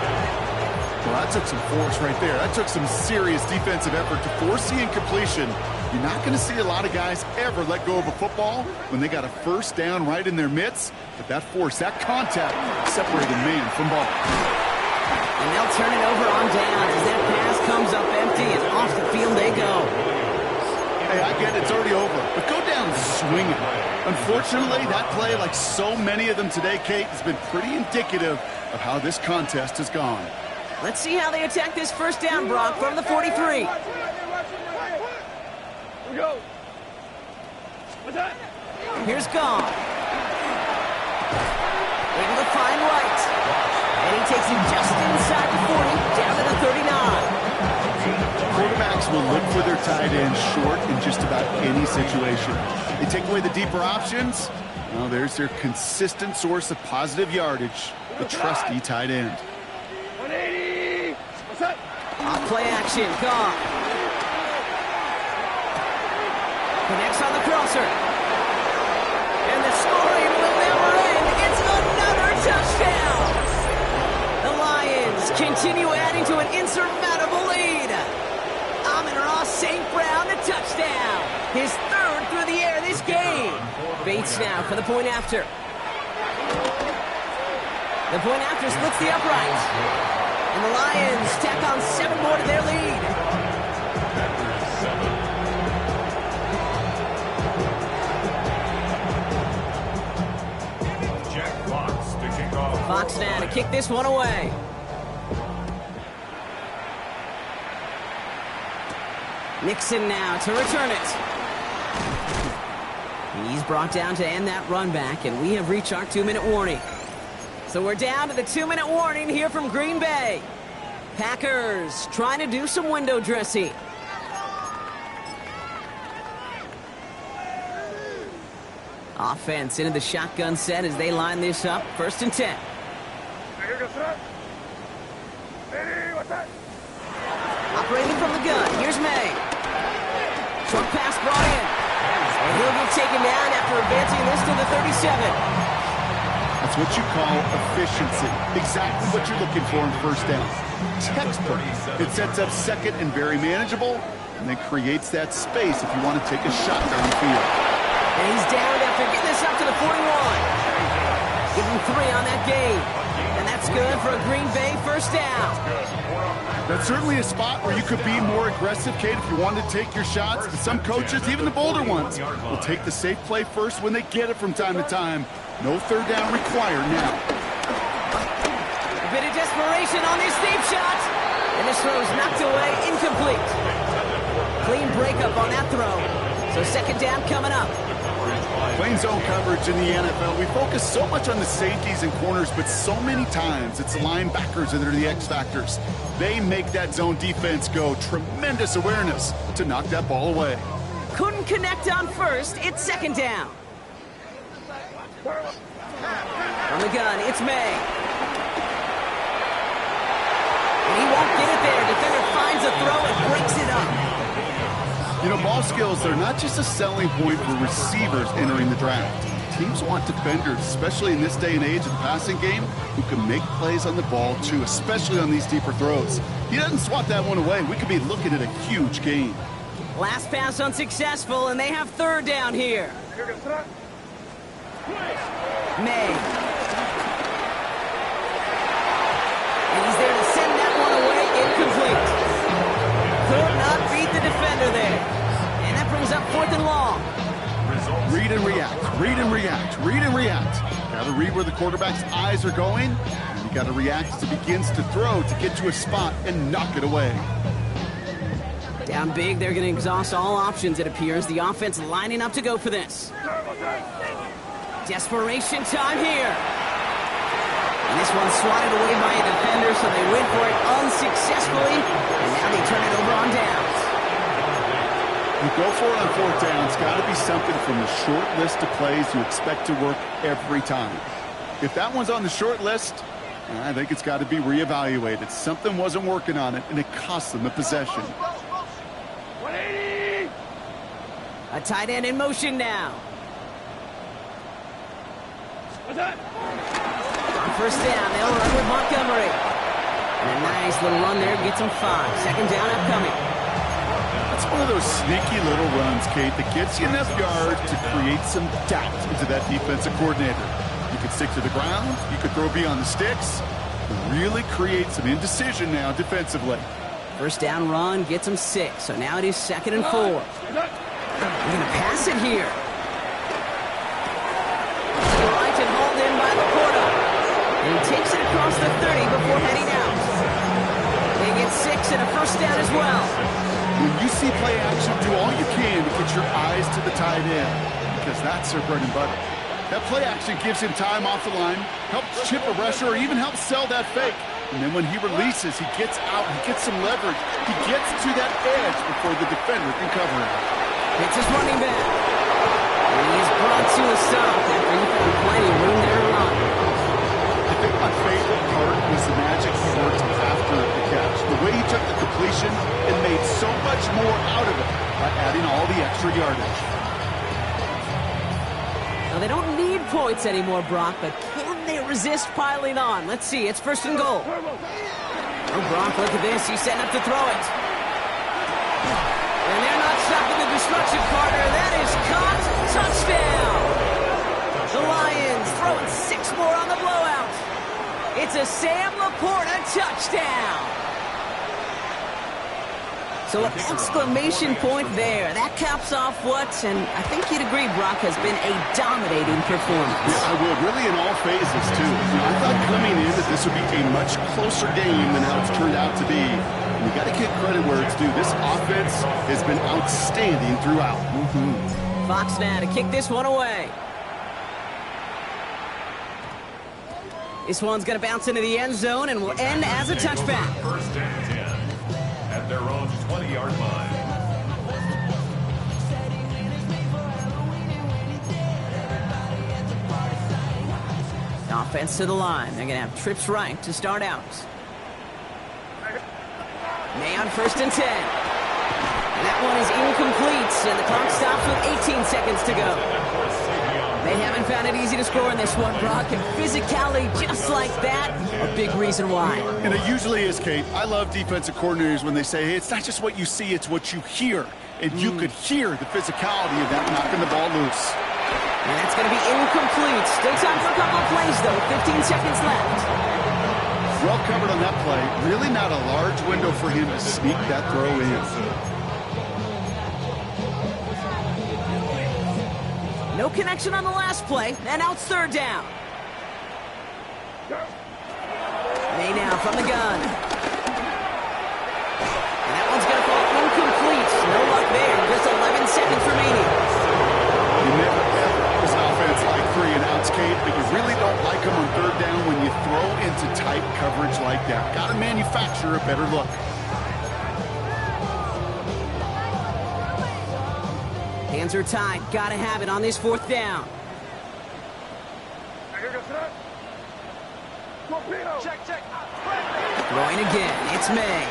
Well, that took some force right there. That took some serious defensive effort to force the incompletion. You're not going to see a lot of guys ever let go of a football when they got a 1st down right in their midst. But that force, that contact, separated man from ball. And they'll turn it over on down as that pass comes up empty and off the field they go. Hey, I get it, it's already over, but go down swinging. Unfortunately, that play, like so many of them today, Kate, has been pretty indicative of how this contest has gone. Let's see how they attack this 1st down, Brock, from the 43. Here we go. What's that? Here's Goff. Able to find White. And he takes him just inside the 40, down to the 39. Quarterbacks will look for their tight end short in just about any situation. They take away the deeper options. Well, there's their consistent source of positive yardage, the trusty tight end. 180. What's that? Off play action, gone. Connects on the crosser. And the scoring will never end. It's another touchdown. The Lions continue adding to an insurmountable lead. Amon-Ra St. Brown, a touchdown. His third through the air this game. Bates now for the point after. The point after splits the upright. And the Lions tack on 7 more to their lead. Jack Fox to kick off. Fox now to kick this one away. Nixon now to return it. He's brought down to end that run back, and we have reached our 2-minute warning. So we're down to the 2-minute warning here from Green Bay. Packers trying to do some window dressing. Offense into the shotgun set as they line this up. 1st and 10. Operating from the gun. Here's May. Short pass brought in. And he'll get taken down after advancing this to the 37. That's what you call efficiency. Exactly what you're looking for in 1st down. Textbook. It sets up 2nd and very manageable, and then creates that space if you want to take a shot down the field. And he's down after getting this up to the 41. Give him 3 on that game. And that's good for a Green Bay 1st down. That's certainly a spot where you could be more aggressive, Kate, if you wanted to take your shots. But some coaches, even the bolder ones, will take the safe play first when they get it from time to time. No 3rd down required now. A bit of desperation on this deep shot. And this throw's knocked away, incomplete. Clean breakup on that throw. So 2nd down coming up. Playing zone coverage in the NFL, we focus so much on the safeties and corners, but so many times it's the linebackers that are the X factors. They make that zone defense go. Tremendous awareness to knock that ball away. Couldn't connect on 1st. It's 2nd down. On the gun, it's May. And he won't get it there. Defender finds a throw and breaks it up. You know, ball skills, they're not just a selling point for receivers entering the draft. Teams want defenders, especially in this day and age of the passing game, who can make plays on the ball, too, especially on these deeper throws. He doesn't swat that one away. We could be looking at a huge gain. Last pass unsuccessful, and they have 3rd down here. May. And he's there to send that one away, incomplete. Could not beat the defender there. And that brings up 4th and long. Read and react, read and react, read and react. Got to read where the quarterback's eyes are going, and you got to react as he begins to throw to get to a spot and knock it away. Down big, they're going to exhaust all options, it appears. The offense lining up to go for this. Desperation time here. And this one's swatted away by a defender, so they went for it unsuccessfully. And now they turn it over on downs. You go for it on 4th down. It's got to be something from the short list of plays you expect to work every time. If that one's on the short list, I think it's got to be reevaluated. Something wasn't working on it, and it cost them a possession. 180. A tight end in motion now. What's that? On 1st down, they'll run with Montgomery. And a nice little run there gets them 5. 2nd down upcoming. That's one of those sneaky little runs, Kate, that gets you enough yards to create some doubt into that defensive coordinator. You could stick to the ground, you could throw beyond the sticks, really create some indecision now defensively. 1st down run gets them 6. So now it is 2nd and 4. They're going to pass it here. Right and hauled in by Laporta. And he takes it across the 30 before heading out. They get 6 and a 1st down as well. When you see play action, do all you can to get your eyes to the tight end, because that's their bread and butter. That play action gives him time off the line, helps chip a rusher, or even helps sell that fake. And then when he releases, he gets out, he gets some leverage. He gets to that edge before the defender can cover him. It's his running back. And he's brought to a stop after he found plenty of room there to run. I think my favorite part was the magic he worked after the catch. The way he took the completion and made so much more out of it by adding all the extra yardage. Now, they don't need points anymore, Brock, but can they resist piling on? Let's see. It's 1st and goal. Oh, Brock, look at this. He's setting up to throw it. And they're not stopping the destruction, partner. That is caught. Touchdown. The Lions throwing 6 more on the blowout. It's a Sam Laporta touchdown. So an exclamation point there. That caps off what, and I think you'd agree, Brock, has been a dominating performance. Yeah, I would. Really in all phases, too. I thought coming in that this would be a much closer game than how it's turned out to be. And you got to give credit where it's due. This offense has been outstanding throughout. Fox now to kick this one away. This one's going to bounce into the end zone and will end as a touchback. 1st and 10 at their own 20-yard line. Offense to the line. They're going to have trips right to start out. May on 1st and 10. And that one is incomplete, and the clock stops with 18 seconds to go. They haven't found it easy to score in this one, Brock, and physicality just like that, a big reason why. And it usually is, Kate. I love defensive coordinators when they say, hey, it's not just what you see, it's what you hear. And you could hear the physicality of that knocking the ball loose. And that's going to be incomplete. Still time for a couple of plays, though. 15 seconds left. Well covered on that play. Really not a large window for him to sneak that throw in. No connection on the last play, and now it's 3rd down. May now from the gun. And that one's going to fall incomplete. No luck there. Just 11 seconds remaining. You never ever this offense like 3 and outs, Kate, but you really don't like them on 3rd down when you throw into tight coverage like that. Got to manufacture a better look. Hands are tied. Gotta have it on this 4th down. Throwing again. It's May.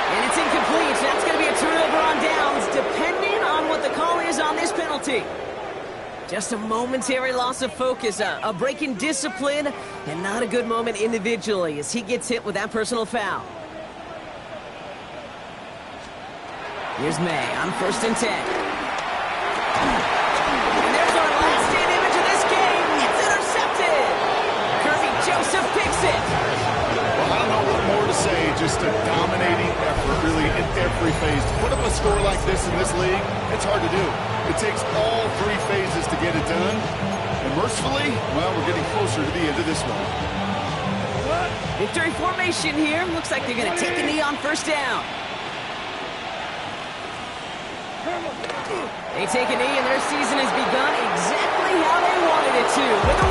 And it's incomplete. That's going to be a turnover on downs, depending on what the call is on this penalty. Just a momentary loss of focus, a break in discipline, and not a good moment individually as he gets hit with that personal foul. Here's May on 1st and 10. And there's our last stand image of this game. It's intercepted. Kirby Joseph picks it. Well, I don't know what more to say. Just a dominating effort, really, in every phase. To put up a score like this in this league, it's hard to do. It takes all 3 phases to get it done. And mercifully, well, we're getting closer to the end of this one. Victory formation here. Looks like they're going to take a knee on 1st down. They take a knee, and their season has begun exactly how they wanted it to, with a